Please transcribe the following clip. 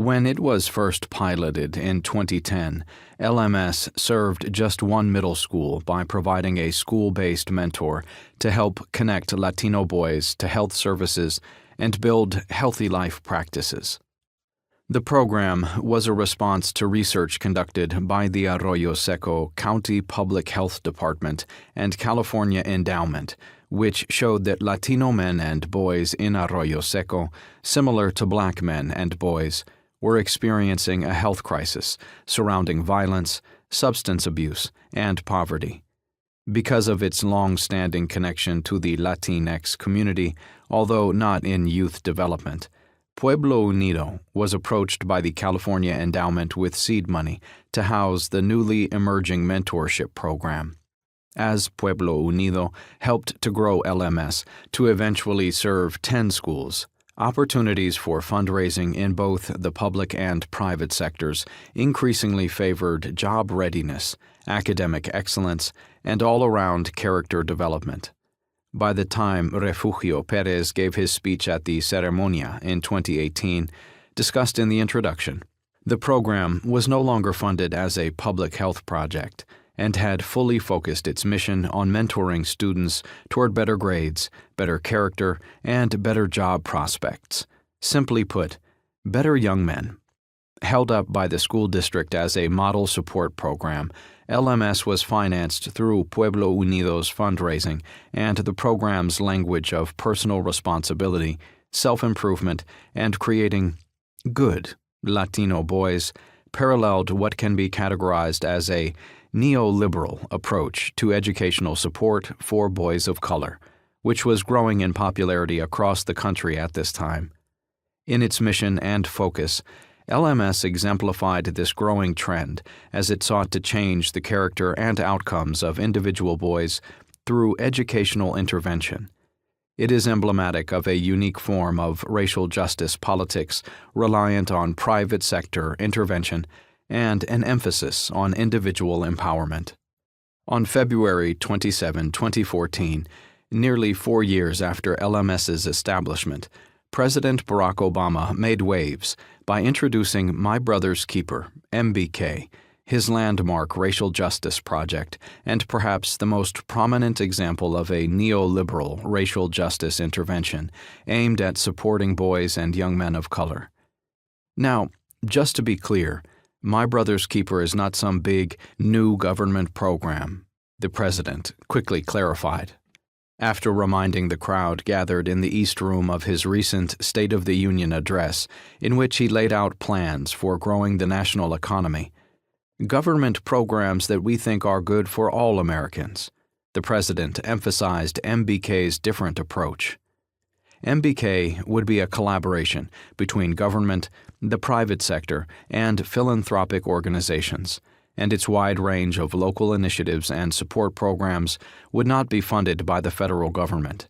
When it was first piloted in 2010, LMS served just one middle school by providing a school-based mentor to help connect Latino boys to health services and build healthy life practices. The program was a response to research conducted by the Arroyo Seco County Public Health Department and California Endowment, which showed that Latino men and boys in Arroyo Seco, similar to Black men and boys, were experiencing a health crisis surrounding violence, substance abuse, and poverty. Because of its long-standing connection to the Latinx community, although not in youth development, Pueblo Unido was approached by the California Endowment with seed money to house the newly emerging mentorship program. As Pueblo Unido helped to grow LMS to eventually serve 10 schools, opportunities for fundraising in both the public and private sectors increasingly favored job readiness, academic excellence, and all-around character development. By the time Refugio Perez gave his speech at the Ceremonia in 2018, discussed in the introduction, the program was no longer funded as a public health project and had fully focused its mission on mentoring students toward better grades, better character, and better job prospects. Simply put, better young men. Held up by the school district as a model support program, LMS was financed through Pueblo Unido's fundraising and the program's language of personal responsibility, self-improvement, and creating good Latino boys paralleled what can be categorized as a neoliberal approach to educational support for boys of color, which was growing in popularity across the country at this time. In its mission and focus, LMS exemplified this growing trend as it sought to change the character and outcomes of individual boys through educational intervention. It is emblematic of a unique form of racial justice politics reliant on private sector intervention and an emphasis on individual empowerment. On February 27, 2014, nearly 4 years after LMS's establishment, President Barack Obama made waves by introducing My Brother's Keeper, MBK, his landmark racial justice project and perhaps the most prominent example of a neoliberal racial justice intervention aimed at supporting boys and young men of color. Now, just to be clear, My Brother's Keeper is not some big, new government program, the president quickly clarified. After reminding the crowd gathered in the East Room of his recent State of the Union address, in which he laid out plans for growing the national economy, government programs that we think are good for all Americans, the president emphasized MBK's different approach. MBK would be a collaboration between government, the private sector, and philanthropic organizations, and its wide range of local initiatives and support programs would not be funded by the federal government.